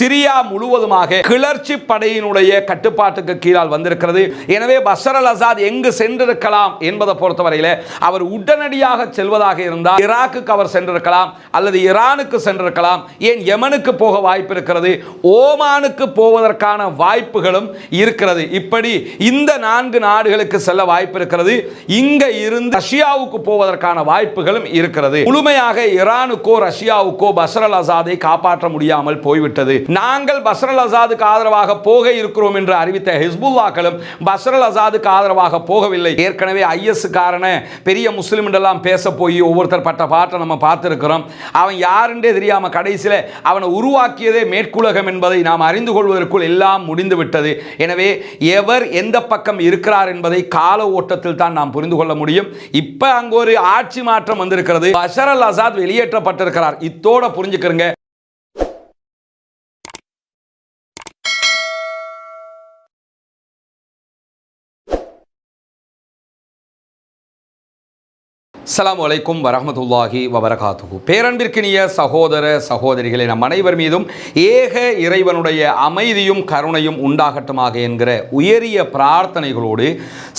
Syria முழுவதுமாக கிளர்ச்சி படையினுடைய கட்டுப்பாட்டுக்கு கீழால் வந்திருக்கிறது. எனவே பஷர் அல் அசாத் எங்கு சென்றிருக்கலாம் என்பதை பொறுத்தவரையில் அவர் உடனடியாக செல்வதாக இருந்தால் ஈராக்குக்கு அவர் சென்றிருக்கலாம், அல்லது ஈரானுக்கு சென்றிருக்கலாம், ஏன் யமனுக்கு போக வாய்ப்பு இருக்கிறது, ஓமானுக்கு போவதற்கான வாய்ப்புகளும் இருக்கிறது. இப்படி இந்த 4 நாடுகளுக்கு செல்ல வாய்ப்பு இருக்கிறது. இங்க இருந்து ரஷ்யாவுக்கு போவதற்கான வாய்ப்புகளும் இருக்கிறது. முழுமையாக ஈரானுக்கோ ரஷ்யாவுக்கோ பஷர் அல் அசாதை காப்பாற்ற முடியாமல் போய்விட்டது. நாங்கள் பஷர் அல் அசாதுக்கு ஆதரவாக போக இருக்கிறோம் என்று அறிவித்த ஹிஸ்புல்லாக்களும் பஷர் அல் அசாதுக்கு ஆதரவாக போகவில்லை. ஏற்கனவே ஐஎஸ் காரன பெரிய முஸ்லிம் எல்லாம் பேச போய் ஒவ்வொருத்தர் பட்ட பாட்டை நம்ம பார்த்திருக்கிறோம். அவன் யாருன்றே தெரியாம கடைசியில் அவனை உருவாக்கியதே மேற்குலகம் என்பதை நாம் அறிந்து கொள்வதற்குள் எல்லாம் முடிந்து விட்டது. எனவே எவர் எந்த பக்கம் இருக்கிறார் என்பதை கால ஓட்டத்தில் தான் நாம் புரிந்து கொள்ள முடியும். இப்ப அங்கு ஒரு ஆட்சி மாற்றம் வந்திருக்கிறது. பஷர் அல் அசாத் வெளியேற்றப்பட்டிருக்கிறார். இத்தோட புரிஞ்சுக்கிறங்க. அஸ்ஸலாமு அலைக்கும் வரஹ்மத்துல்லாஹி வபரகாத்துஹு. பேரன்பிற்கினிய சகோதர சகோதரிகளே, நம் அனைவர் மீதும் ஏக இறைவனுடைய அமைதியும் கருணையும் உண்டாகட்டுமாக என்கிற உயரிய பிரார்த்தனைகளோடு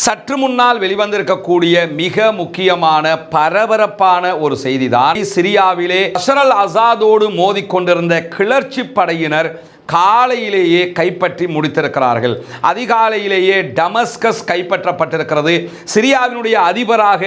சற்று முன்னால் வெளிவந்திருக்கக்கூடிய மிக முக்கியமான பரபரப்பான ஒரு செய்திதான், சிரியாவிலே பஷர் அல் அசாதோடு மோதிக்கொண்டிருந்த கிளர்ச்சி படையினர் காலையிலேயே கைப்பற்றி முடித்திருக்கிறார்கள். அதிகாலையிலேயே டமஸ்கஸ் கைப்பற்றப்பட்டிருக்கிறது. சிரியாவினுடைய அதிபராக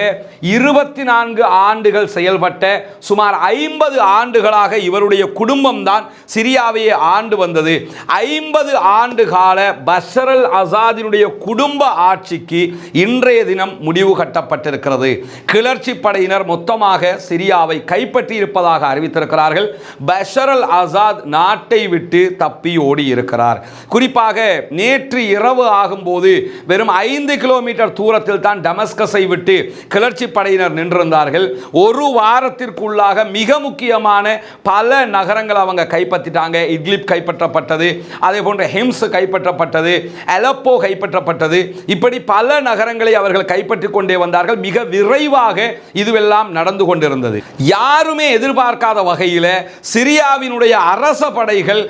24 ஆண்டுகள் செயல்பட்ட சுமார் 50 ஆண்டுகளாக இவருடைய குடும்பம் தான் சிரியாவையே ஆண்டு வந்தது. 50 ஆண்டு கால பஷர் அல் அசாதினுடைய குடும்ப ஆட்சிக்கு இன்றைய தினம் முடிவு கட்டப்பட்டிருக்கிறது. கிளர்ச்சி படையினர் மொத்தமாக சிரியாவை கைப்பற்றி இருப்பதாக அறிவித்திருக்கிறார்கள். பஷர் அல் அசாத் நாட்டை விட்டு தப்பி ஓடி இருக்கிறார். குறிப்பாக நேற்று இரவு ஆகும்போது வெறும் 5 கிலோமீட்டர் தூரத்தில் தான் டமஸ்கஸை விட்டு கிளர்ச்சி படையினர் நின்றிருந்தார்கள். ஒரு வாரத்திற்குள்ளாக மிக முக்கியமான பல நகரங்கள் அவங்க கைப்பற்றிட்டாங்க. இட்லிப் கைப்பற்றப்பட்டது, அதே போன்ற ஹிம்ஸ் கைப்பற்றப்பட்டது, அலப்போ கைப்பற்றப்பட்டது. இப்படி பல நகரங்களை அவர்கள் கைப்பற்றி கொண்டே வந்தார்கள். மிக விரைவாக இதுவெல்லாம் நடந்து கொண்டிருந்தது. யாருமே எதிர்பார்க்காத வகையில் சிரியாவினுடைய அரச படைகள்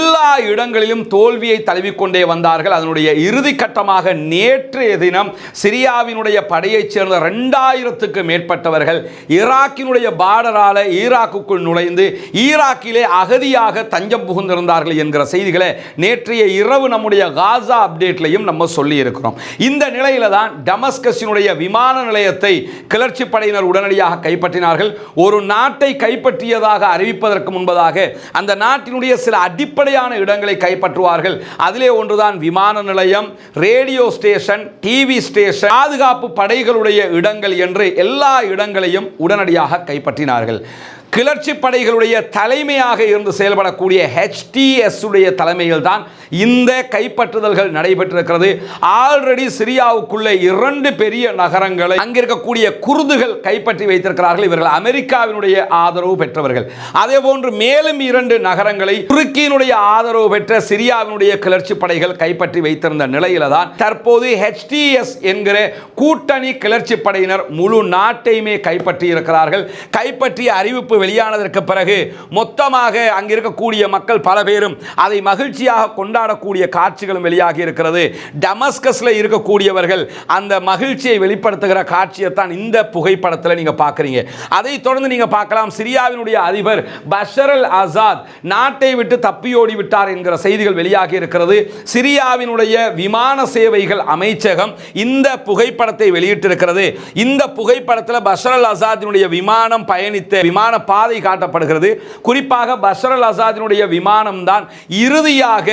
எல்லா இடங்களிலும் தோல்வியை தழுவிக்கொண்டே வந்தார்கள். அதனுடைய இறுதி கட்டமாக நேற்றைய தினம் சிரியாவினுடைய படையைச் சேர்ந்த 2000க்கு மேற்பட்டவர்கள் ஈராக்கினுடைய பார்டரால ஈராக்குக்குள் நுழைந்து ஈராக்கிலே அகதியாக தஞ்சம் புகுந்திருந்தார்கள் என்கிற செய்திகளை நேற்றைய இரவு நம்முடைய காசா அப்டேட்லையும் நம்ம சொல்லி இருக்கிறோம். இந்த நிலையில தான் டமஸ்கஸினுடைய விமான நிலையத்தை கிளர்ச்சி படையினர் உடனடியாக கைப்பற்றினார்கள். ஒரு நாட்டை கைப்பற்றியதாக அறிவிப்பதற்கு முன்பதாக அந்த நாட்டினுடைய சில அடிப்படையான இடங்களை கைப்பற்றுவார்கள். அதிலே ஒன்றுதான் விமான நிலையம், ரேடியோ ஸ்டேஷன், டிவி ஸ்டேஷன், பாதுகாப்பு படைகளுடைய இடங்கள் என்று எல்லா இடங்களையும் உடனடியாக கைப்பற்றினார்கள். கிளர்ச்சி படைகளுடைய தலைமையாக இருந்து செயல்படக்கூடிய HTS உடைய தலைமையில் தான் இந்த கைப்பற்றுதல்கள் நடைபெற்றிருக்கிறது. ஆல்ரெடி சிரியாவுக்குள்ளே 2 பெரிய நகரங்களை அங்கிருக்கக்கூடிய குர்துகள் கைப்பற்றி வைத்திருக்கிறார்கள். இவர்கள் அமெரிக்காவினுடைய ஆதரவு பெற்றவர்கள். அதே போன்று மேலும் 2 நகரங்களை துருக்கியினுடைய ஆதரவு பெற்ற சிரியாவினுடைய கிளர்ச்சி படைகள் கைப்பற்றி வைத்திருந்த நிலையில தான் தற்போது HTS என்கிற கூட்டணி கிளர்ச்சி படையினர் முழு நாட்டையுமே கைப்பற்றி இருக்கிறார்கள். கைப்பற்றிய அறிவிப்பு வெளியானதற்கு பிறகு மொத்தமாக அங்கிருக்கக்கூடிய மக்கள் பல பேரும் அதை மகிழ்ச்சியாக கொண்டாடக்கூடிய காட்சிகளும் வெளியாகி இருக்கிறது. டமஸ்கஸ்ல இருக்கக்கூடியவர்கள் அந்த மகிழ்ச்சியை வெளிப்படுத்துகிற காட்சியை தான் இந்த புகைப்படத்தில் நீங்க பார்க்குறீங்க. அதை தொடர்ந்து நீங்க பார்க்கலாம், சிரியாவினுடைய அதிபர் பஷர் அல் அசாத் நாட்டை விட்டு தப்பியோடி விட்டார் என்கிற செய்திகள் வெளியாகி இருக்கிறது. சிரியாவினுடைய விமான சேவைகள் அமைச்சகம் இந்த புகைப்படத்தை வெளியிட்டிருக்கிறது. இந்த புகைப்படத்தில் பஷர் அல் அசாதினுடைய விமானம் பயணித்த விமான பாதை காட்டப்படுகிறது. குறிப்பாக பஷர் அல் அசாதினுடைய விமானம் தான் இறுதியாக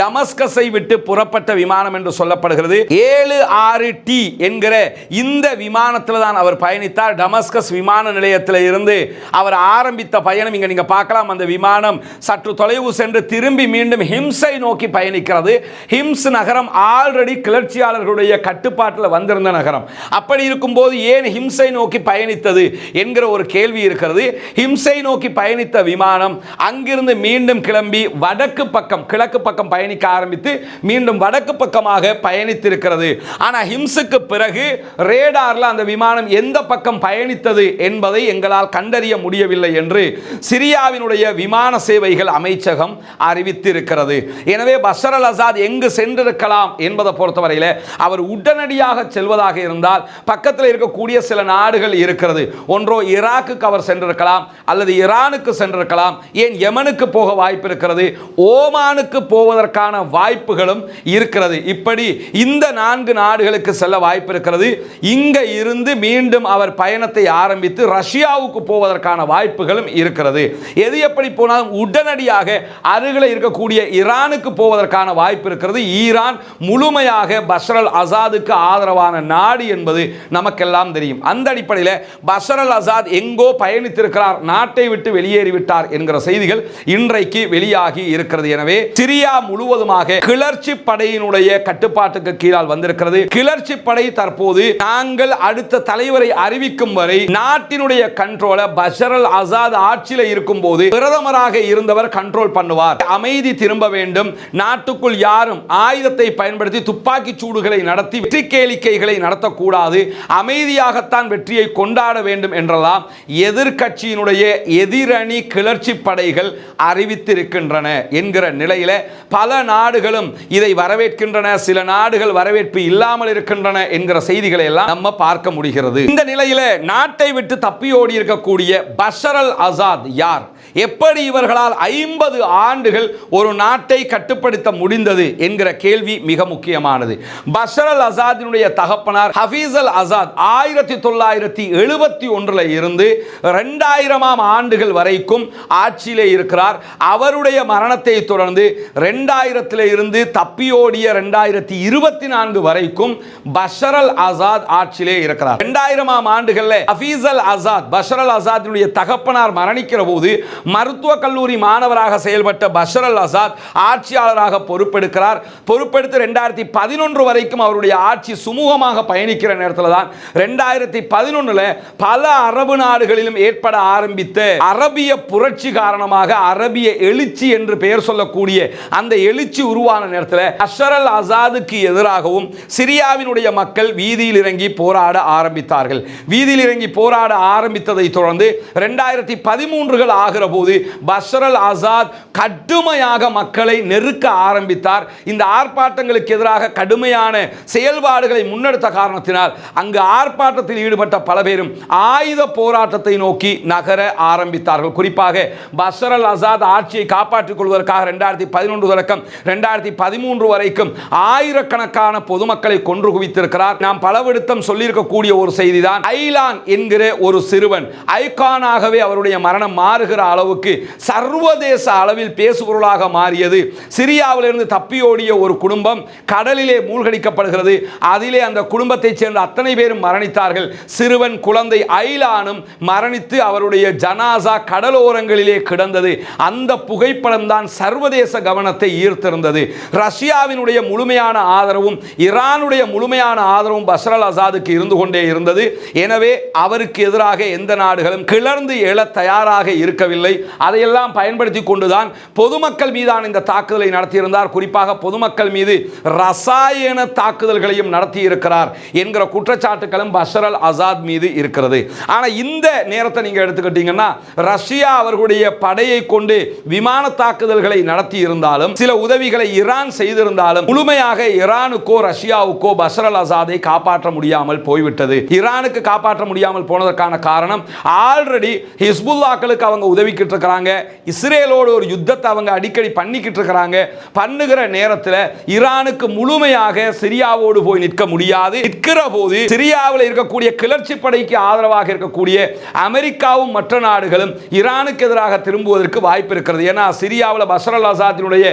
டமஸ்கஸை விட்டு புறப்பட்ட விமானம் என்று சொல்லப்படுகிறது. 76T என்கிற இந்த விமானத்தில் தான் அவர் பயணித்தார். டமஸ்கஸ் விமான நிலையத்தில் இருந்து அவர் ஆரம்பித்த பயணம் இங்க நீங்க பார்க்கலாம். அந்த விமானம் சற்று தொலைவு சென்று திரும்பி மீண்டும் ஹிம்ஸை நோக்கி பயணிக்கிறது. ஹிம்ஸ் நகரம் ஆல்ரெடி கிளர்ச்சியாளர்களுடைய கட்டுப்பாட்டில் வந்திருந்த நகரம். அப்படி இருக்கும்போது ஏன் ஹிம்ஸை நோக்கி பயணித்தது என்கிற ஒரு கேள்வி இருக்கிறது. ஹிம்ஸை நோக்கி பயணித்த விமானம் அங்கிருந்து மீண்டும் கிளம்பி வடக்கு பக்கம், கிழக்கு பக்கம் பயணிக்க ஆரம்பித்து மீண்டும் வடக்கு பக்கமாக பயணித்திருக்கிறது. ஆனால் ஹிம்ஸுக்கு பிறகு ரேடார்ல அந்த விமானம் எந்த பக்கம் பயணித்தது என்பதை எங்களால் கண்டறிய முடியவில்லை என்று சிரியாவினுடைய விமான சேவைகள் அமைச்சகம் அறிவித்திருக்கிறது. எனவே பஷர் அல் அசாத் எங்கு சென்றிருக்கலாம் என்பதை பொறுத்தவரையில் அவர் உடனடியாக செல்வதாக இருந்தால் பக்கத்தில் இருக்கக்கூடிய சில நாடுகள் இருக்கிறது. ஒன்றோ ஈராக்குக்கு அவர் சென்றிருக்கலாம், அல்லது ஈரானுக்கு சென்றிருக்கலாம், ஏன் யமனுக்கு போக வாய்ப்பு இருக்கிறது, ஓமானுக்கு போவதற்கான வாய்ப்புகளும் இருக்கிறது. இப்படி இந்த 4 நாடுகளுக்கு செல்ல வாய்ப்பு இருக்கிறது. இங்க இருந்து மீண்டும் அவர் பயணத்தை ஆரம்பித்து ரஷ்யாவுக்கு போவதற்கான வாய்ப்புகளும் இருக்கிறது. எது எப்படி போனாலும் உடனடியாக அருகில் இருக்கக்கூடிய ஈரானுக்கு போவதற்கான வாய்ப்பு இருக்கிறது. ஈரான் முழுமையாக பஷர் அல் அசாதுக்கு ஆதரவான நாடு என்பது நமக்கெல்லாம் தெரியும். அந்த அடிப்படையில் பஷர் அல் அசாத் எங்கோ பயணித்திருக்கிறார், நாட்டை விட்டு வெளியேறிவிட்டார் என்கிற செய்திகள் இன்றைக்கு வெளியாகி இருக்கிறது. எனவே சிரியா முழுவதுமாக கிளர்ச்சி படையினுடைய கட்டுப்பாட்டுக்கு கீழால் வந்திருக்கிறது. கிளர்ச்சி படை தற்போது நாங்கள் அடுத்த தலைவரை அறிவிக்கும் வரை நாட்டினுடைய கண்ட்ரோலை பஷர் அல் அசாத் ஆட்சியில் இருக்கும் போது பிரதமராக இருந்தவர் கண்ட்ரோல் பண்ணுவார். அமைதி திரும்ப வேண்டும், நாட்டுக்குள் யாரும் ஆயுதத்தை பயன்படுத்தி துப்பாக்கி சூடுகளை நடத்தி வெற்றி கேளிக்கைகளை நடத்தக்கூடாது, அமைதியாகத்தான் வெற்றியை கொண்டாட வேண்டும் என்றெல்லாம் எதிர்க்கட்சியினுடைய எதிரணி கிளர்ச்சி படைகள் அறிவித்திருக்கின்றன என்கிற நிலையில பல நாடுகளும் இதை வரவேற்கின்றன, சில நாடுகள் வரவேற்பு இல்லாமல் இருக்கின்றன என்கிற செய்திகளை எல்லாம் நம்ம பார்க்க முடிகிறது. இந்த நிலையில நாட்டை விட்டு தப்பியோடி இருக்கக்கூடிய பஷர் அல் அசாத் யார், எப்படி இவர்களால் 50 ஆண்டுகள் ஒரு நாட்டை கட்டுப்படுத்த முடிந்தது என்கிற கேள்வி மிக முக்கியமானது. பஷர் அல் அசாதினுடைய தகப்பனார் ஹபீஸ் அல் அசாத் 1971 இருந்து 2000 ஆண்டுகள் வரைக்கும் ஆட்சியிலே இருக்கிறார். அவருடைய மரணத்தை தொடர்ந்து 2000 இருந்து தப்பியோடிய 2024 வரைக்கும் பஷர் அல் அசாத் ஆட்சியிலே இருக்கிறார். 2000 ஆண்டுகளில் ஹபீஸ் அல் அசாத் பஷர் அல் அசாதினுடைய தகப்பனார் மரணிக்கிற போது மருத்துவ கல்லூரி மாணவராக செயல்பட்ட பஷர் அல் அசாத் ஆட்சியாளராக பொறுப்பெடுக்கிறார். பொறுப்பெடுத்து 2011 வரைக்கும் அவருடைய ஆட்சி சுமூகமாக பயணிக்கிற நேரத்தில் தான் 2011 பல அரபு நாடுகளிலும் ஏற்பட ஆரம்பித்த அரபிய புரட்சி காரணமாக அரபிய எழுச்சி என்று பெயர் சொல்லக்கூடிய அந்த எழுச்சி உருவான நேரத்தில் பஷர் அல் அசாதுக்கு எதிராகவும் சிரியாவினுடைய மக்கள் வீதியில் இறங்கி போராட ஆரம்பித்தார்கள். வீதியில் இறங்கி போராட ஆரம்பித்ததை தொடர்ந்து 2013 ஆகிற போது பஷர் அல் அசாத் கடுமையாக மக்களை நெருக்க ஆரம்பித்தார். இந்த ஆர்ப்பாட்டங்களுக்கு எதிராக கடுமையான செயல்பாடுகளை முன்னெடுத்த காரணத்தினால் அங்கு ஆர்ப்பாட்டத்தில் ஈடுபட்ட பல பேரும் ஆயுத போராட்டத்தை நோக்கி நகர ஆரம்பித்தார்கள். குறிப்பாக பஷர் அல் அசாத் ஆட்சியை காப்பாற்றிக் கொள்வதற்காக 2011 தொடக்கம் 2013 வரைக்கும் ஆயிரக்கணக்கான பொதுமக்களை கொன்று குவித்திருக்கிறார். நாம் பலவிடத்தம் சொல்லியிருக்கக்கூடிய ஒரு செய்திதான், ஐலான் என்கிற ஒரு சிறுவன் ஐகானாகவே அவருடைய மரணம் மாறுகிற அளவுக்கு சர்வதேச அளவில் பேசுபொருளாக மாறியது. சிரியாவிலிருந்து தப்பியோடிய ஒரு குடும்பம் கடலிலே மூழ்கடிக்கப்படுகிறது. அதிலே அந்த குடும்பத்தைச் சேர்ந்த அத்தனை பேரும் மரணித்தார்கள். சிறுவன் குழந்தை ஐலானும் மரணித்து அவருடைய ஜனாசா கடலோரங்களிலே கிடந்தது. அந்த புகைப்படம் தான் சர்வதேச கவனத்தை ஈர்த்திருந்தது. ரஷ்யாவினுடைய முழுமையான ஆதரவும் ஈரானுடைய முழுமையான ஆதரவும் பஷர் அல் அசாதுக்கு இருந்து கொண்டே இருந்தது. எனவே அவருக்கு எதிராக எந்த நாடுகளும் கிளர்ந்து எழ தயாராக இருக்கவில்லை. அதையெல்லாம் பயன்படுத்தி கொண்டுதான் பொதுமக்கள் மீதான இந்த தாக்குதலை நடத்தியிருந்தார். குறிப்பாக பொதுமக்கள் மீது ரசாயன தாக்குதல்களையும் நடத்தி இருக்கிறார் என்கிற குற்றச்சாட்டுகளும் பஷர் அல் அசாத் மீது இருக்கிறது. ஆனால் இந்த நேரத்தை நீங்க எடுத்துக்கிட்டீங்கன்னா ரஷ்யா அவர்களுடைய படையை கொண்டு விமான தாக்குதல்களை நடத்தி இருந்தாலும் சில உதவிகளை ஈரான் செய்திருந்தாலும் முழுமையாக ஈரானுக்கோ ரஷ்யாவுக்கோ பஷர் அல் அசாதை காப்பாற்ற முடியாமல் போய்விட்டது. ஈரானுக்கு காப்பாற்ற முடியாமல் போனதற்கான காரணம் ஆல்ரெடி ஹிஸ்புல்லாக்களுக்கு அவங்க உதவிக்கிட்டு இருக்கிறாங்க. இஸ்ரேலோடு ஒரு யுத்தத்தை அவங்க அடிக்கடி பண்ணிக்கிட்டு இருக்கிறாங்க. பண்ணுகிற நேரத்தில் ஈரானுக்கு முழுமையாக சிரியாவோடு போய் நிற்க முடியாது. நிற்கிற போது சிரியாவில் இருக்கக்கூடிய கிளர்ச்சி படைக்கு ஆதரவாக இருக்கக்கூடிய அமெரிக்காவும் மற்ற நாடுகளும் ஈரானுக்கு எதிராக திரும்புவதற்கு வாய்ப்பு இருக்கிறது. ஏன்னா சிரியாவில் பஷர் அல் அசாதினுடைய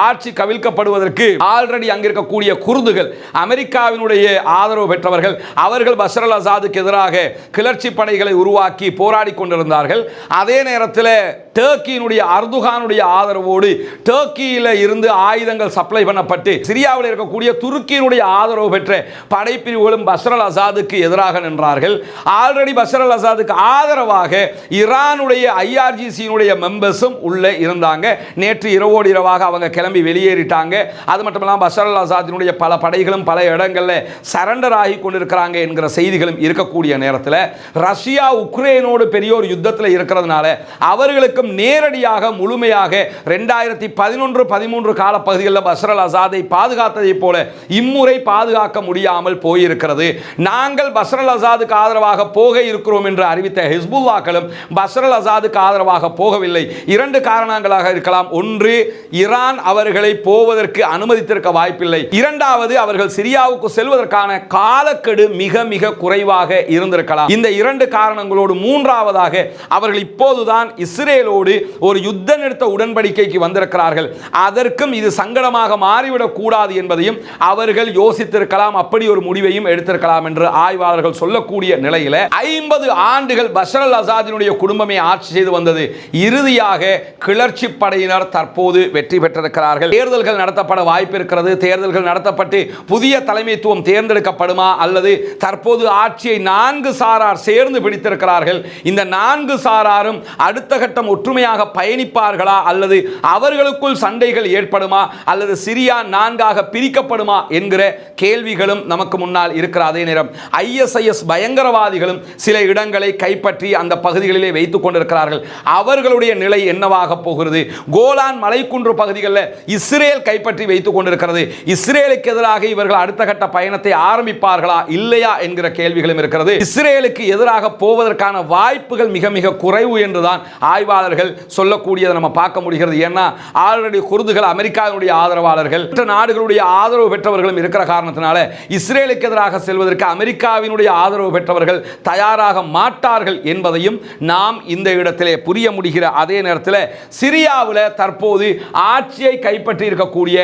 ஆட்சி கவிழ்க்கப்படுவதற்கு ஆல்ரெடி அங்க இருக்கக்கூடிய குர்துகள் அமெரிக்காவினுடைய ஆதரவு பெற்றவர்கள். அவர்கள் பஷர் அல் அசாதுக்கு எதிராக கிளர்ச்சி படைகளை உருவாக்கி போராடி கொண்டிருந்தார்கள். அதே நேரத்தில் டர்க்கியினுடைய அர்துகானுடைய ஆதரவோடு டர்க்கியில இருந்து ஆயுதங்கள் சப்ளை பண்ணப்பட்டு சிரியாவில் இருக்கக்கூடிய துருக்கியினுடைய ஆதரவு பெற்ற படைப்பிரிவுகளும் பஷர் அல் அசாதுக்கு எதிராக நின்றார்கள். ஆல்ரெடி பஷர் அல் அசாதுக்கு ஆதரவாக ஈரானுடைய ஐஆர்ஜிசியினுடைய மெம்பர்ஸும் உள்ள இருந்தாங்க. நேற்று இரவோடு இரவாக அவங்க கிளம்பி வெளியேறிட்டாங்க. அது மட்டும் இல்லாமல் பஷர் அல் அசாதினுடைய பல படைகளும் பல இடங்களில் சரண்டர் ஆகி கொண்டிருக்கிறாங்க என்கிற செய்திகளும் இருக்கக்கூடிய நேரத்தில் ரஷ்யா உக்ரைனோடு பெரிய ஒரு யுத்தத்தில் இருக்கிறதுனால அவர்களுக்கும் நேரடியாக முழுமையாக 2011-13 காலப்பகுதிகளில் பஷர் அல் அசாதை பாதுகாத்ததை போல இம்முறை பாதுகாக்க முடியாமல் போயிருக்கிறது. நாங்கள் பஷர் அல் அசாதுக்கு ஆதரவாக போக இருக்கிறோம் என்று அறிவித்த ஹிஸ்புல்லாக்களும் பஷர் அல் அசாதுக்கு ஆதரவாக போகவில்லை. 2 காரணங்களாக இருக்கலாம். ஒன்று, ஈரான் அவர்களை போவதற்கு அனுமதித்திருக்க வாய்ப்பில்லை. இரண்டாவது, அவர்கள் சிரியாவுக்கு செல்வதற்கான காலக்கெடு மிக மிக குறைவாக இருந்திருக்கலாம். இந்த 2 காரணங்களோடு மூன்றாவதாக அவர்கள் இப்போதுதான் இஸ்ரேலோடு ஒரு யுத்த நிறுத்த உடன்படிக்கைக்கு வந்திருக்கிறார்கள். அதற்கும் இது சங்கடமாக மாறிவிடக் கூடாது என்பதையும் அவர்கள் யோசித்திருக்கலாம். அப்படி ஒரு முடிவையும் எடுத்திருக்கலாம் என்று ஆய்வாளர்கள் சொல்லக்கூடிய நிலையில 50 ஆண்டுகள் பஷர் அல் அசாதினுடைய குடும்பமே ஆட்சி செய்து வந்தது. இறுதியாக கிளர்ச்சி படையினர் தற்போது வெற்றி பெற்றிருக்கிறார்கள். தேர்தல்கள் நடத்தப்பட வாய்ப்பு இருக்கிறது. தேர்தல்கள் நடத்தப்பட்டு புதிய தலைமைத்துவம் தேர்ந்தெடுக்கப்படுமா அல்லது தற்போது ஆட்சியை 4 சாரார் சேர்ந்து பிடித்திருக்கிறார்கள். இந்த 4 சாராரும் அடுத்த கட்டம் ஒற்றுமையாக பயணிப்பார்களா அல்லது அவர்களுக்குள் சண்டைகள் ஏற்படுமா அல்லது சிரியா 4ஆக பிரிக்கப்படுமா என்கிற கேள்விகளும் நமக்கு முன்னால் இருக்கிற அதே நேரம் ISIS பயங்கரவாதிகளும் சில இடங்களை கைப்பற்றி அந்த பகுதிகளிலே வைத்துக் கொண்டிருக்கிறார்கள். அவர்களுடைய நிலை என்னவாக போகிறது? கோலான் மலைக்குன்று பகுதிகளில் இஸ்ரேல் கைப்பற்றி வைத்துக் கொண்டிருக்கிறது. இஸ்ரேலுக்கு எதிராக இவர்கள் அடுத்த கட்ட பயணத்தை ஆரம்பிப்பார்களா இல்லையா என்கிற கேள்விகளும் இருக்கிறது. இஸ்ரேலுக்கு எதிராக போவதற்கான வாய்ப்புகள் மிக மிக குறைவு என்றுதான் ஆய்வாளர்கள் சொல்லக்கூடியதை நம்ம பார்க்க முடிகிறது. ஏன்னா ஆல்ரெடி குர்துகள் அமெரிக்காவினுடைய ஆதரவாளர்கள், மற்ற நாடுகளுடைய ஆதரவு பெற்றவர்களும் இருக்கிற காரணத்தினால இஸ்ரேலுக்கு எதிராக செல்வதற்கு அமெரிக்காவினுடைய ஆதரவு பெற்றவர்கள் தயாராக மாட்டார்கள் என்பதையும் நாம் இந்த இடத்திலே புரிய முடிகிற அதே நேரத்தில் சிரியாவில் தற்போது ஆட்சியை கைப்பற்றி இருக்கக்கூடிய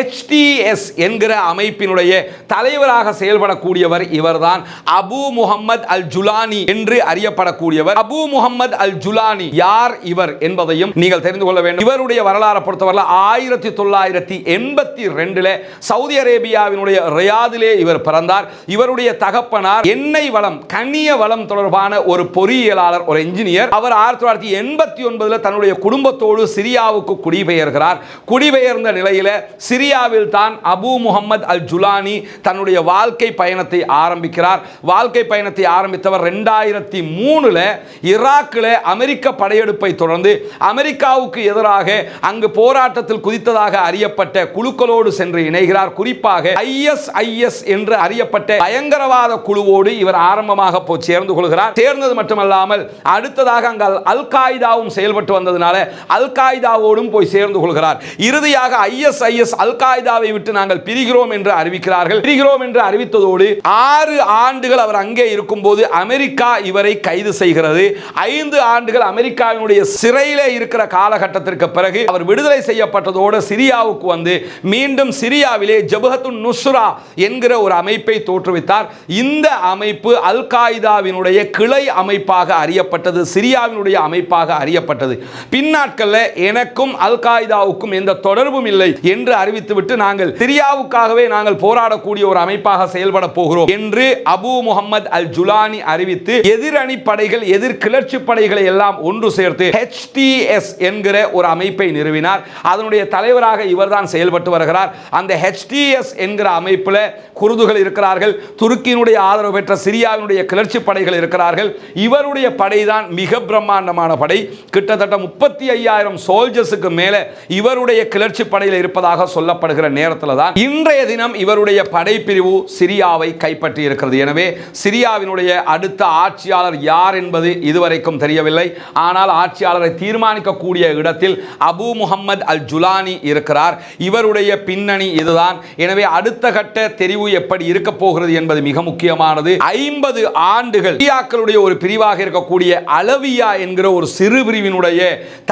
HTS என்கிற அமைப்பினுடைய தலைவராக செயல்படக்கூடியவர் இவர்தான் அபு முஹம்மது அல் ஜுலானி என்று அறியப்படக்கூடியவர். அபு முஹம்மது அல் ஜுலானி யார் இவர் என்பதையும் நீங்கள் தெரிந்து கொள்ள வேண்டும். இவருடைய வரலாறு பொறுத்தவரை 1982 சவுதி அரேபியாவினுடைய ரியாதிலே இவர் பிறந்தார். இவருடைய தகப்பனார் எண்ணெய் வளம், கனிய வளம் தொடர்பான ஒரு பொறியியலாளர், ஒரு இன்ஜினியர். அவர் 1989 தன்னுடைய குடும்பத்தோடு சிரியாவுக்கு குடிபெயர்கிறார். குடிபெயர்ந்த நிலையில சிரியாவில் தான் அபு முஹம்மது அல் ஜுலானி தன்னுடைய வாழ்க்கை பயணத்தை ஆரம்பிக்கிறார். வாழ்க்கை பயணத்தை ஆரம்பித்தவர் 2003 ஈராக்கில் அமெரிக்க படையெடுப்பை தொடர்ந்து அமெரிக்காவுக்கு எதிராக அங்கு போராட்டத்தில் குதித்ததாக அறியப்பட்ட குழுக்களோடு சென்று இணைகிறார். குறிப்பாக ISIS என்று அறியப்பட்ட பயங்கரவாத குழுவோடு இவர் ஆரம்பமாக சேர்ந்து கொள்கிறார். சேர்ந்தது மட்டுமல்லாமல் அடுத்ததாக அங்கு அல் காய்தாவும் செயல்பட்டு வந்ததனால அல் காய்தாவோடும் போய் சேர்ந்து கொள்கிறார். இறுதியாக ISIS அல் காய்தாவை விட்டு நாங்கள் பிரிகிறோம் என்று அறிவிக்கிறார்கள். பிரிகிறோம் என்று அறிவித்ததோடு 6 ஆண்டுகள் அவர் அங்கே இருக்கும்போது அமெரிக்கா இவரை கைது செய்கிறது. 5 ஆண்டுகள் அமெரிக்காவினுடைய சிறையிலே இருக்கிற காலகட்டத்திற்கு பிறகு அவர் விடுதலை செய்யப்பட்டதோடு சிரியாவுக்கு வந்து மீண்டும் சிரியாவிலே ஜபஹத்துன் நுஸ்ரா என்கிற ஒரு அமைப்பை தோற்றுவித்தார். இந்த அமைப்பு அல் காய்தாவினுடைய கிளை அமைப்பாக அறியப்பட்டது, சிரியாவினுடைய அமைப்பாக அறியப்பட்டது. பின்னாட்களில் எனக்கும் அல் காய்தாவுக்கும் எந்த தொடர்பும் இல்லை என்று அறிவித்துவிட்டு நாங்கள் சிரியாவுக்காகவே நாங்கள் போராடக்கூடிய ஒரு அமைப்பாக செயல்பட போகிறோம் என்று அபு முஹம்மது அல் ஜுலானி அறிவித்து எதிரணி படைகள், எதிர் கிளர்ச்சி படைகளை எல்லாம் ஒன்று சேர்த்து HTS என்கிற ஒரு அமைப்பை நிறுவினார். அதனுடைய தலைவராக இவர்தான் செயல்பட்டு வருகிறார். அந்த HTS என்கிற அமைப்பில் குர்துகள் இருக்கிறார்கள், துருக்கியினுடைய ஆதரவு பெற்ற சிரியாவினுடைய கிளர்ச்சி படைகள் இருக்கிறார்கள். இவருடைய படைதான் மிக பிரம்மாண்டமான படை. கிட்டத்தட்ட 35,000 சோல்ஜர்ஸுக்கு மேல இவருடைய கிளர்ச்சி படையில் இருப்பதாக சொல்லப்படுகிற நேரத்தில் தான் இன்றைய தினம் இவருடைய படைப்பிரிவு சிரியாவை கைப்பற்றி இருக்கிறது. எனவே சிரியாவினுடைய அடுத்த ஆட்சியாளர் யார் என்பது இதுவரைக்கும் தெரியவில்லை. ஆனால் ஆட்சியாளரை தீர்மானிக்கக்கூடிய இடத்தில் அபு முஹம்மது அல் ஜுலானி இருக்கிறார். இவருடைய பின்னணி இதுதான். எனவே அடுத்த கட்ட தெரிவு எப்படி இருக்க போகிறது என்பது மிக முக்கியமானது. 50 ஆண்டுகள் சிரியாக்களுடைய ஒரு பிரிவாக இருக்கக்கூடிய அலவியா என்கிற ஒரு சிறு பிரிவினுடைய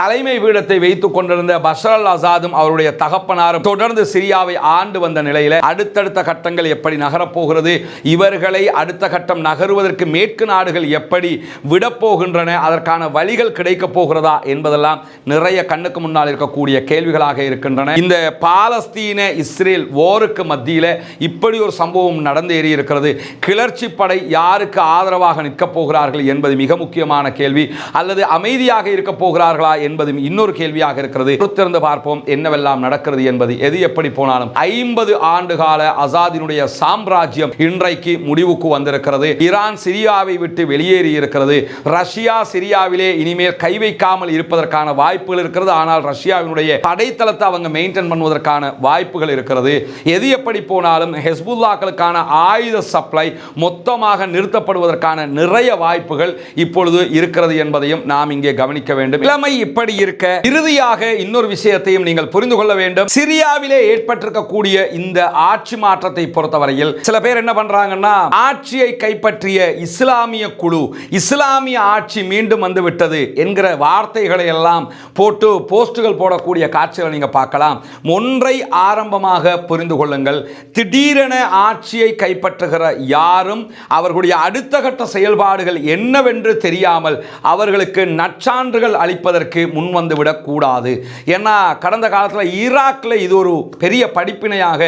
தலைமை பீடத்தை வைத்துக் கொண்டிருந்த பஷர் அல் அசாதும் அவருடைய தகப்பனாரும் தொடர்ந்து சிரியாவை ஆண்டு வந்த நிலையில் அடுத்தடுத்த கட்டங்கள் எப்படி நகரப்போகிறது, இவர்களை அடுத்த கட்டம் நகருவதற்கு மேற்கு நாடுகள் எப்படி விடப்போகின்றன, அதற்கான வழிகள் கிடைக்கும் கிடைக்க போகிறதா என்பதெல்லாம் நிறைய கண்ணுக்கு முன்னால் இருக்கக்கூடிய கேள்விகளாக இருக்கின்றன. இந்த பாலஸ்தீன இஸ்ரேல் போருக்கு மத்தியில் இப்படி ஒரு சம்பவம் நடந்தேறி இருக்கிறது. கிளர்ச்சி படை யாருக்கு ஆதரவாக நிற்கப் போகிறார்கள் என்பது மிக முக்கியமான கேள்வி. அல்லது அமைதியாக இருக்க போகிறார்களா என்பது இன்னொரு கேள்வியாக இருக்கிறது. பொறுத்திருந்து பார்ப்போம் என்னவெல்லாம் நடக்கிறது என்பது. எது எப்படி போனாலும் 50 ஆண்டு கால அசாதினுடைய சாம்ராஜ்யம் இன்றைக்கு முடிவுக்கு வந்திருக்கிறது. ஈரான் சிரியாவை விட்டு வெளியேறி இருக்கிறது. ரஷ்யா சிரியாவிலே இனிமேல் கை வைக்காமல் இருப்பதற்கான வாய்ப்புகள் இருக்கிறது. ஆனால் ரஷ்யாவினுடைய படைத்தளத்தை அவங்க மெயின்டைன் பண்ணுவதற்கான வாய்ப்புகள் இருக்கிறது. எது எப்படி போனாலும் ஹெஸ்புல்லாக்களுக்கான ஆயுத சப்ளை மொத்தமாக நிறுத்தப்படுவதற்கான நிறைய வாய்ப்புகள் இப்பொழுது இருக்கிறது என்பதையும் நாம் இங்கே கவனிக்க வேண்டும். நிலைமை இப்படி இருக்க இறுதியாக இன்னொரு விஷயத்தையும் நீங்கள் புரிந்து கொள்ள வேண்டும். சிரியாவிலே ஏற்பட்டிருக்கக்கூடிய இந்த ஆட்சி மாற்றத்தை பொறுத்தவரையில் சில பேர் என்ன பண்றாங்கன்னா, ஆட்சியை கைப்பற்றிய இஸ்லாமிய குழு, இஸ்லாமிய ஆட்சி மீண்டும் வந்து விட்டது என்கிற வார்த்தைகளை எல்லாம் போட்டு போஸ்டுகள் போடக்கூடிய காட்சிகளை நீங்க பார்க்கலாம். ஒன்றை ஆரம்பமாக புரிந்து கொள்ளுங்கள். திடீரென ஆட்சியை கைப்பற்றுகிற யாரும் அவர்களுடைய அடுத்த கட்ட செயல்பாடுகள் என்னவென்று தெரியாமல் அவர்களுக்கு நற்சான்றுகள் அளிப்பதற்கு முன்வந்து விடக்கூடாது. ஏன்னா கடந்த காலத்தில் ஈராக்கில் இது ஒரு பெரிய படிப்பினையாக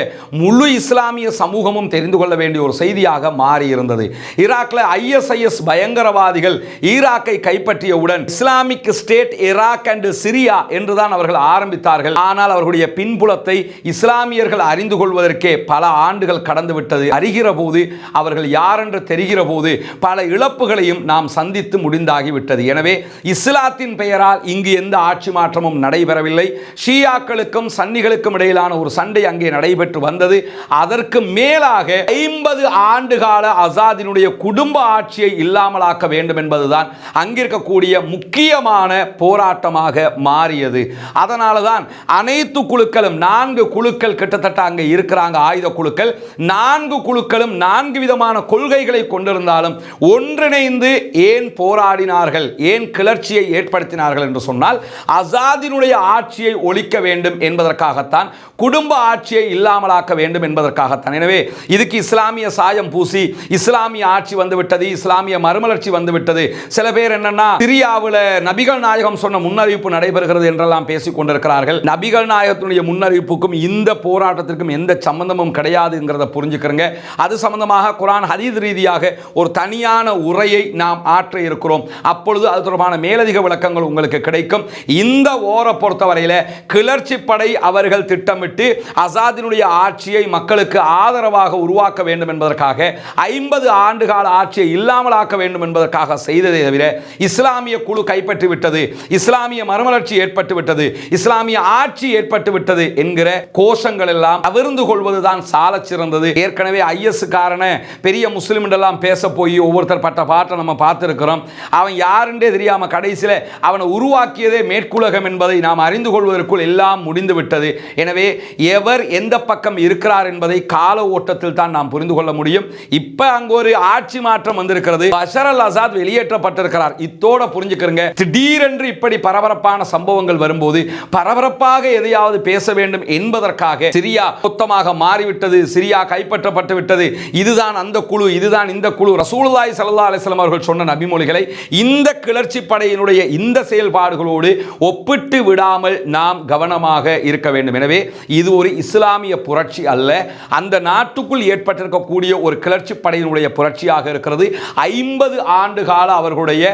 முழு இஸ்லாமிய சமூகமும் தெரிந்து கொள்ள வேண்டிய ஒரு செய்தியாக மாறி இருந்தது. ஈராக்கில் ISIS பயங்கரவாதிகள் ஈராக்கை கைப்பற்றியவுடன் Islamic State Iraq and Syria என்றுதான் அவர்கள் ஆரம்பித்தார்கள். ஆனால் அவர்களுடைய பின்புலத்தை இஸ்லாமியர்கள் அறிந்து கொள்வதற்கே பல ஆண்டுகள் கடந்து விட்டது. அறிகிற போது அவர்கள் யார் என்று தெரிகிற போது பல இழப்புகளையும் நாம் சந்தித்து முடிந்தாகிவிட்டது. எனவே இஸ்லாத்தின் பெயரால் இங்கு எந்த ஆட்சி மாற்றமும் நடைபெறவில்லை. ஷியாக்களுக்கும் சன்னிகளுக்கும் இடையிலான ஒரு சண்டை அங்கே நடைபெற்று வந்தது. அதற்கு மேலாக 50 ஆண்டுகால அசாதினுடைய குடும்ப ஆட்சியை இல்லாமலாக்க வேண்டும் என்பதுதான் அங்கிருக்கக்கூடிய முக்கியமான போராட்டமாக மாறியது. அதனால தான் அனைத்து குழுக்களும் 4 குழுக்கள் கிட்டத்தட்ட அங்கே இருக்கிறாங்க. ஆயுத குழுக்கள் 4 குழுக்களும் 4 விதமான கொள்கைகளை கொண்டிருந்தாலும் ஒன்றிணைந்து ஏன் போராடினார்கள், ஏன் கிளர்ச்சியை ஏற்படுத்தினார்கள் என்று சொன்னால் அசாதினுடைய ஆட்சியை ஒழிக்க வேண்டும் என்பதற்காகத்தான், குடும்ப ஆட்சியை இல்லாமலாக்க வேண்டும் என்பதற்காகத்தான். எனவே இதுக்கு இஸ்லாமிய சாயம் பூசி இஸ்லாமிய ஆட்சி வந்துவிட்டது, இஸ்லாமிய மறுமலர்ச்சி வந்துவிட்டது. சில பேர் என்னன்னா சிரியாவில் நபிகள் நாயகம் சொன்ன முன்னறிவிப்பு நடைபெறுகிறது என்றெல்லாம் பேசிக் கொண்டிருக்கிறார்கள். நபிகள் நாயகத்தினுடைய முன்னறிவிப்புக்கும் இந்த போராட்டத்திற்கும் எந்த சம்பந்தமும் கிடையாதுங்கிறத புரிஞ்சுக்கிறங்க. அது சம்பந்தமாக குர்ஆன் ஹதீஸ் ரீதியாக ஒரு தனியான உரையை நாம் ஆற்ற இருக்கிறோம். அப்பொழுது அது தொடர்பான மேலதிக விளக்கங்கள் உங்களுக்கு கிடைக்கும். இந்த ஓரை பொறுத்தவரையில் கிளர்ச்சி படை அவர்கள் திட்டமிட்டு அசாதினுடைய ஆட்சியை மக்களுக்கு ஆதரவாக உருவாக்க வேண்டும் என்பதற்காக 50 ஆண்டுகால ஆட்சியை இல்லாமலாக்க வேண்டும் என்பதற்காக செய்ததை தவிர இஸ்லாமிய குழு கைப்பற்றி விட்டது, இஸ்லாமிய மறுமலர்ச்சி ஏற்பட்டு விட்டது, இஸ்லாமிய ஆட்சி ஏற்பட்டு விட்டது என்கிற கோஷங்கள் எல்லாம் அவிர்ந்து கொள்வதுதான் சால சிறந்தது. ஏற்கனவே IS காரன பெரிய முஸ்லிம் எல்லாம் பேச போய் ஒவ்வொருத்தர் பட்ட பாட்டை நம்ம பார்த்திருக்கிறோம். அவன் யாருன்றே தெரியாம கடைசியில் அவனை உருவாக்கியதே மேற்குலகம் என்பதை நாம் அறிந்து கொள்வதற்குள் எல்லாம் முடிந்து விட்டது. எனவே எவர் எந்த பக்கம் இருக்கிறார் என்பதை கால ஓட்டத்தில் தான் நாம் புரிந்து கொள்ள முடியும். இப்ப அங்க ஒரு ஆட்சி மாற்றம் வந்திருக்கிறது. பஷர் அல் அசாத் வெளியேற்றப்பட்டிருக்கிறார். இத்தோட புரிஞ்சுக்கிறங்க. திடீரென்று இப்படி பரபரப்பான சம்பவங்கள் வரும்போது பரபரப்பாக எதையாவது பேச வேண்டும் என்பதற்காக சிரியா மொத்தமாக மாறிவிட்டது, சிரியா கைப்பற்றப்பட்டு விட்டது, இதுதான் அந்த குழு, இதுதான் இந்த குழு. ரசூலுல்லாஹி ஸல்லல்லாஹு அலைஹி வஸல்லம் அவர்கள் சொன்ன நபிமொழிகளை இந்த கிளர்ச்சி படையினுடைய இந்த செயல்பாடுகளோடு ஒப்பிட்டு விடாமல் நாம் கவனமாக இருக்க வேண்டும். எனவே இது ஒரு இஸ்லாமிய புரட்சி அல்ல, அந்த நாட்டுக்குள் ஏற்பட்டிருக்கக்கூடிய ஒரு கிளர்ச்சி படையினுடைய புரட்சியாக இருக்கிறது. 50 ஆண்டு கால அவர்களுடைய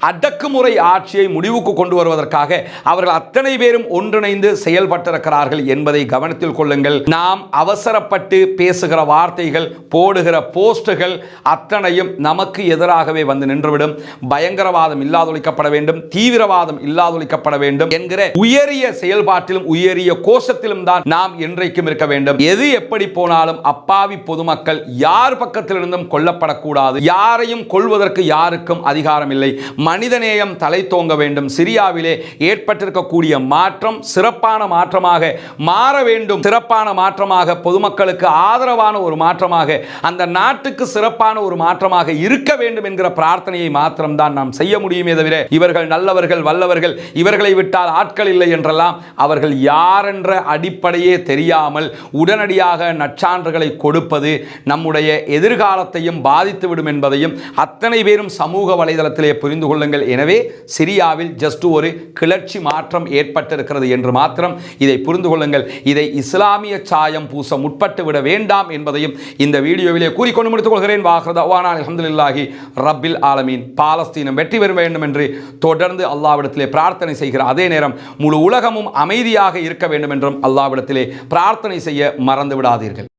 அடக்குமுறை ஆட்சியை முடிவுக்கு கொண்டு வருவதற்காக அவர்கள் அத்தனை பேரும் ஒன்றிணைந்து செயல்பட்டிருக்கிறார்கள் என்பதை கவனத்தில் கொள்ளுங்கள். நாம் அவசரப்பட்டு பேசுகிற வார்த்தைகள், போடுகிற போஸ்டுகள் அத்தனையும் நமக்கு எதிராகவே வந்து நின்றுவிடும். பயங்கரவாதம் இல்லாதொழிக்கப்பட வேண்டும், தீவிரவாதம் இல்லாதொழிக்கப்பட வேண்டும் என்கிற உயரிய செயல்பாட்டிலும் உயரிய கோஷத்திலும் தான் நாம் என்றைக்கும் இருக்க வேண்டும். எது எப்படி போனாலும் அப்பாவி பொதுமக்கள் யார் பக்கத்திலிருந்தும் கொல்லப்படக்கூடாது. யாரையும் கொள்வதற்கு யாருக்கும் அதிகாரம் இல்லை. மனிதநேயம் தலை தோங்க வேண்டும். சிரியாவிலே ஏற்பட்டிருக்கக்கூடிய மாற்றம் சிறப்பான மாற்றமாக மாற வேண்டும். சிறப்பான மாற்றமாக, பொதுமக்களுக்கு ஆதரவான ஒரு மாற்றமாக, அந்த நாட்டுக்கு சிறப்பான ஒரு மாற்றமாக இருக்க வேண்டும் என்கிற பிரார்த்தனையை மாத்திரம்தான் நாம் செய்ய முடியுமே தவிர இவர்கள் நல்லவர்கள் வல்லவர்கள், இவர்களை விட்டால் ஆட்கள் இல்லை என்றெல்லாம் அவர்கள் யார் என்ற அடிப்படையே தெரியாமல் உடனடியாக நற்சான்றுகளை கொடுப்பது நம்முடைய எதிர்காலத்தையும் பாதித்துவிடும் என்பதையும் அத்தனை பேரும் சமூக வலைதளத்திலே புரிந்து கொள்ளுங்கள். எனவே சிரியாவில் ஜஸ்ட் ஒரு கிளர்ச்சி மாற்றம் ஏற்பட்டிருக்கிறது என்று மாத்திரம் இதை புரிந்து கொள்ளுங்கள். இதை இஸ்லாமிய சாயம் பூச முற்பட்டு விட வேண்டாம் என்பதையும் இந்த வீடியோவிலே கூறிக்கொண்டு முடித்துக் கொள்கிறேன். வாஹ்ரதவானா அல்ஹம்துலில்லாஹி ரப்பில் ஆலமீன். பாலஸ்தீனம் வெற்றி பெற வேண்டும் என்று தொடர்ந்து அல்லாஹ்விடத்திலே பிரார்த்தனை செய்கிற அதே நேரம் முழு உலகமும் அமைதியாக இருக்க வேண்டும் என்றும் அல்லாஹ்விடத்திலே பிரார்த்தனை செய்ய மறந்து விடாதீர்கள்.